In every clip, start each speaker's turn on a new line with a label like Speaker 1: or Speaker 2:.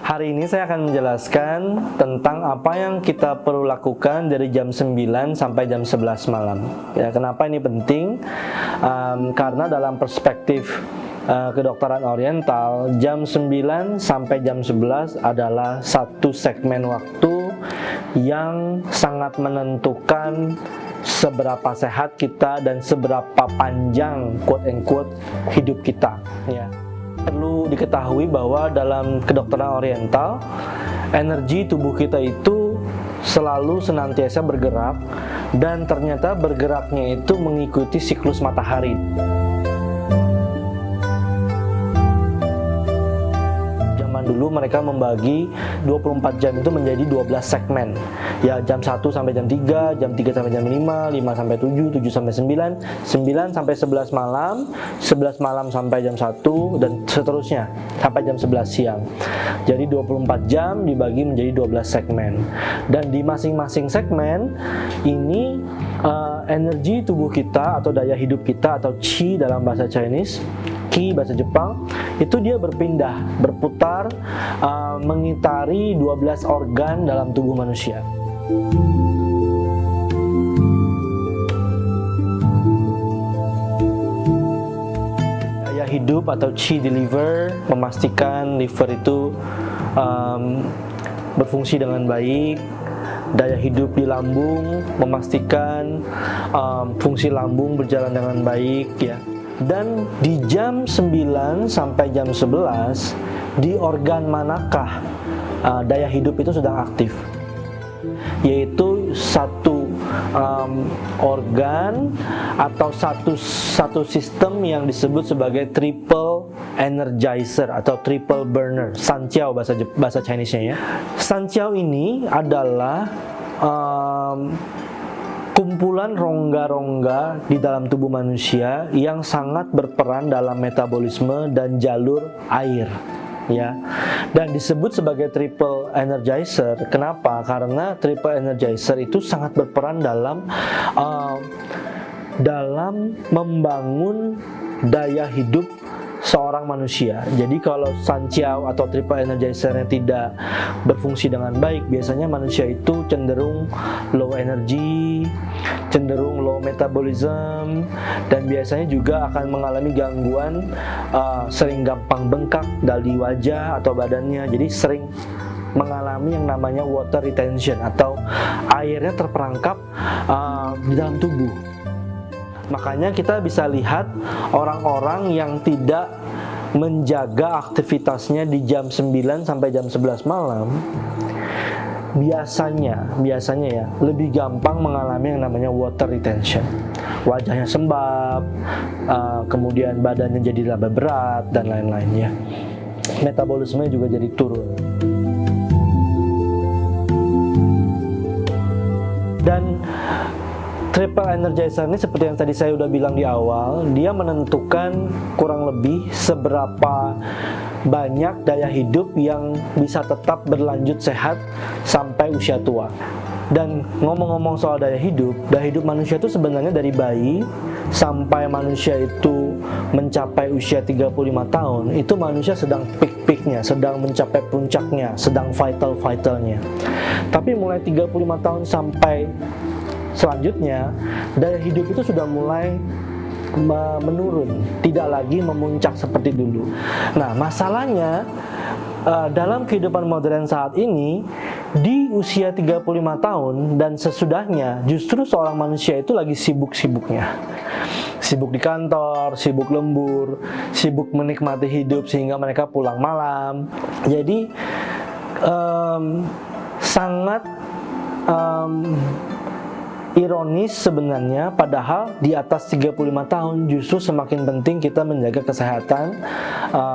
Speaker 1: Hari ini saya akan menjelaskan tentang apa yang kita perlu lakukan dari jam 9 sampai jam 11 malam. Ya, kenapa ini penting? Karena dalam perspektif kedokteran oriental, jam 9 sampai jam 11 adalah satu segmen waktu yang sangat menentukan seberapa sehat kita dan seberapa panjang quote and quote hidup kita, ya. Perlu diketahui bahwa dalam kedokteran oriental, energi tubuh kita itu selalu senantiasa bergerak, dan ternyata bergeraknya itu mengikuti siklus matahari. Dulu mereka membagi 24 jam itu menjadi 12 segmen. Ya, jam 1 sampai jam 3, jam 3 sampai jam 5, 5 sampai 7, 7 sampai 9, 9 sampai 11 malam, 11 malam sampai jam 1 dan seterusnya sampai jam 11 siang. Jadi 24 jam dibagi menjadi 12 segmen. Dan di masing-masing segmen ini energi tubuh kita atau daya hidup kita atau qi dalam bahasa Chinese, qi bahasa Jepang, itu dia berputar mengitari 12 organ dalam tubuh manusia. Daya hidup atau qi di liver memastikan liver itu berfungsi dengan baik. Daya hidup di lambung memastikan fungsi lambung berjalan dengan baik, ya. Dan di jam 9 sampai jam 11, di organ manakah daya hidup itu sedang aktif? Yaitu satu organ atau satu sistem yang disebut sebagai triple energizer atau triple burner, sanqiao bahasa Chinese-nya, ya. Sanqiao ini adalah kumpulan rongga-rongga di dalam tubuh manusia yang sangat berperan dalam metabolisme dan jalur air, ya. Dan disebut sebagai triple energizer. Kenapa? Karena triple energizer itu sangat berperan dalam membangun daya hidup seorang manusia. Jadi kalau sanqiao atau triple energizer-nya tidak berfungsi dengan baik, biasanya manusia itu cenderung low energy, cenderung low metabolism, dan biasanya juga akan mengalami gangguan, sering gampang bengkak dari wajah atau badannya. Jadi sering mengalami yang namanya water retention atau airnya terperangkap di dalam tubuh. Makanya kita bisa lihat orang-orang yang tidak menjaga aktivitasnya di jam 9 sampai jam 11 malam biasanya ya lebih gampang mengalami yang namanya water retention. Wajahnya sembab, kemudian badannya jadi lebih berat dan lain-lainnya. Metabolisme juga jadi turun. Dan triple energizer ini seperti yang tadi saya udah bilang di awal, dia menentukan kurang lebih seberapa banyak daya hidup yang bisa tetap berlanjut sehat sampai usia tua. Dan ngomong-ngomong soal daya hidup manusia itu sebenarnya dari bayi sampai manusia itu mencapai usia 35 tahun, itu manusia sedang peak-peaknya, sedang mencapai puncaknya, sedang vital-vitalnya. Tapi mulai 35 tahun sampai selanjutnya, daya hidup itu sudah mulai menurun, tidak lagi memuncak seperti dulu. Nah, masalahnya dalam kehidupan modern saat ini, di usia 35 tahun dan sesudahnya, justru seorang manusia itu lagi sibuk-sibuknya. Sibuk di kantor, sibuk lembur, sibuk menikmati hidup sehingga mereka pulang malam. Jadi sangat ironis sebenarnya, padahal di atas 35 tahun justru semakin penting kita menjaga kesehatan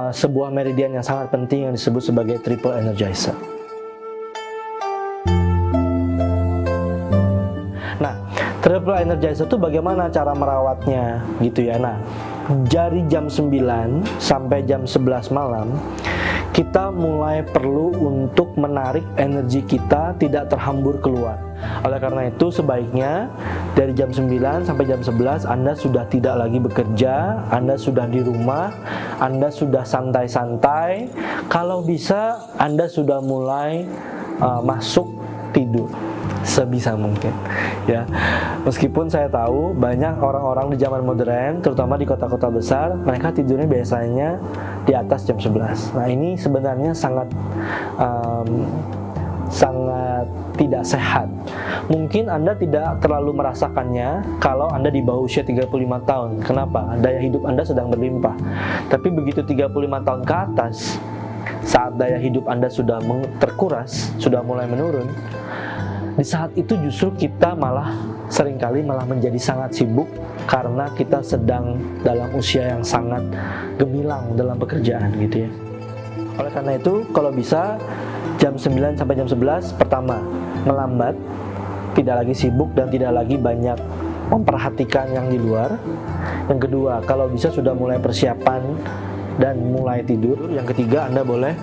Speaker 1: sebuah meridian yang sangat penting yang disebut sebagai triple energizer. Nah, triple energizer itu bagaimana cara merawatnya gitu ya. Nah, dari jam 9 sampai jam 11 malam kita mulai perlu untuk menarik energi kita tidak terhambur keluar. Oleh karena itu sebaiknya dari jam 9 sampai jam 11 Anda sudah tidak lagi bekerja, Anda sudah di rumah, Anda sudah santai-santai. Kalau bisa Anda sudah mulai masuk tidur sebisa mungkin ya. Meskipun saya tahu banyak orang-orang di zaman modern, terutama di kota-kota besar, mereka tidurnya biasanya di atas jam 11. Nah, ini sebenarnya sangat tidak sehat. Mungkin Anda tidak terlalu merasakannya kalau Anda di bawah usia 35 tahun. Kenapa? Daya hidup Anda sedang berlimpah. Tapi begitu 35 tahun ke atas, saat daya hidup Anda sudah terkuras, sudah mulai menurun, di saat itu justru kita seringkali menjadi sangat sibuk karena kita sedang dalam usia yang sangat gemilang dalam pekerjaan gitu ya. Oleh karena itu, kalau bisa jam 9 sampai jam 11 pertama melambat, tidak lagi sibuk dan tidak lagi banyak memperhatikan yang di luar. Yang kedua, kalau bisa sudah mulai persiapan dan mulai tidur. Yang ketiga, Anda boleh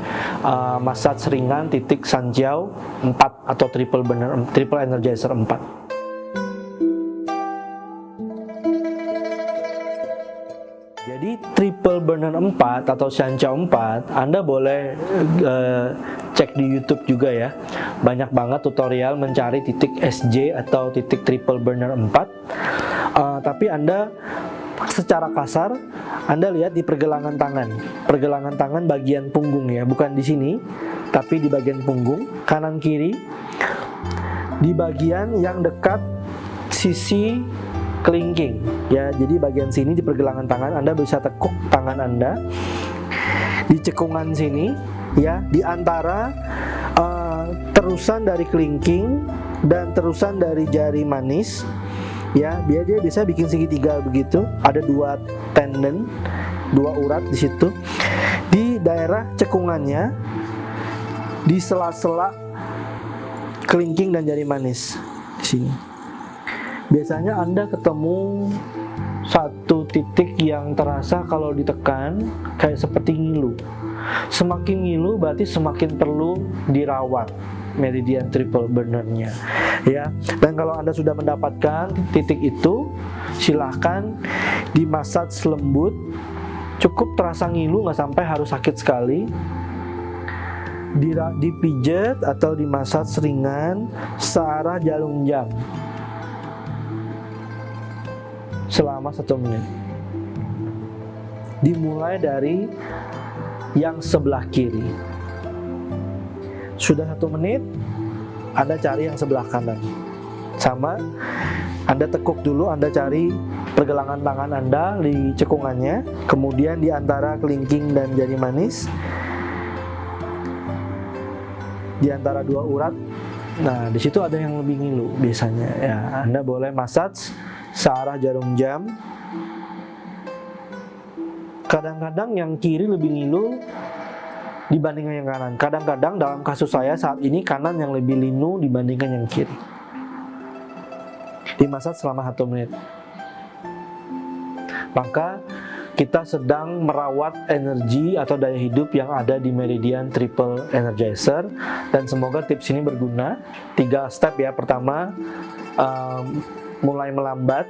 Speaker 1: massage ringan titik Sanjiao 4 atau triple energizer 4. Jadi triple burner 4 atau Sanjiao 4 Anda boleh cek di YouTube juga ya. Banyak banget tutorial mencari titik SJ atau titik triple burner 4. Tapi Anda secara kasar Anda lihat di pergelangan tangan bagian punggung ya, bukan di sini tapi di bagian punggung kanan kiri, di bagian yang dekat sisi kelingking ya. Jadi bagian sini di pergelangan tangan Anda bisa tekuk tangan Anda di cekungan sini ya, di antara terusan dari kelingking dan terusan dari jari manis ya. Biar dia bisa bikin segitiga begitu, ada 2 tendon, 2 urat di situ. Di daerah cekungannya, di sela-sela kelingking dan jari manis di sini. Biasanya Anda ketemu satu titik yang terasa kalau ditekan kayak seperti ngilu. Semakin ngilu berarti semakin perlu dirawat meridian triple burnernya ya. Dan kalau Anda sudah mendapatkan titik itu, silahkan dimassage lembut, cukup terasa ngilu, nggak sampai harus sakit sekali. Dipijat atau dimassage ringan searah jarum jam selama 1 menit. Dimulai dari yang sebelah kiri. Sudah 1 menit, Anda cari yang sebelah kanan. Sama, Anda tekuk dulu, Anda cari pergelangan tangan Anda di cekungannya, kemudian di antara kelingking dan jari manis, di antara 2 urat. Nah, di situ ada yang lebih ngilu biasanya ya. Anda boleh massage searah jarum jam. Kadang-kadang yang kiri lebih ngilu dibandingkan yang kanan. Kadang-kadang dalam kasus saya saat ini kanan yang lebih linu dibandingkan yang kiri. Dimassage selama 1 menit. Maka kita sedang merawat energi atau daya hidup yang ada di meridian triple energizer. Dan semoga tips ini berguna. 3 step ya. Pertama, mulai melambat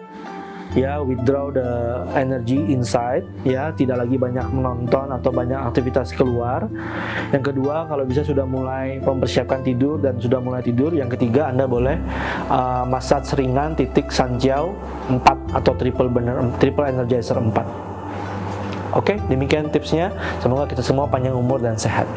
Speaker 1: ya, withdraw the energy inside ya, tidak lagi banyak menonton atau banyak aktivitas keluar. Yang kedua, kalau bisa sudah mulai mempersiapkan tidur dan sudah mulai tidur. Yang ketiga, Anda boleh massage ringan titik Sanjiao 4 atau triple energizer 4. Oke, demikian tipsnya. Semoga kita semua panjang umur dan sehat.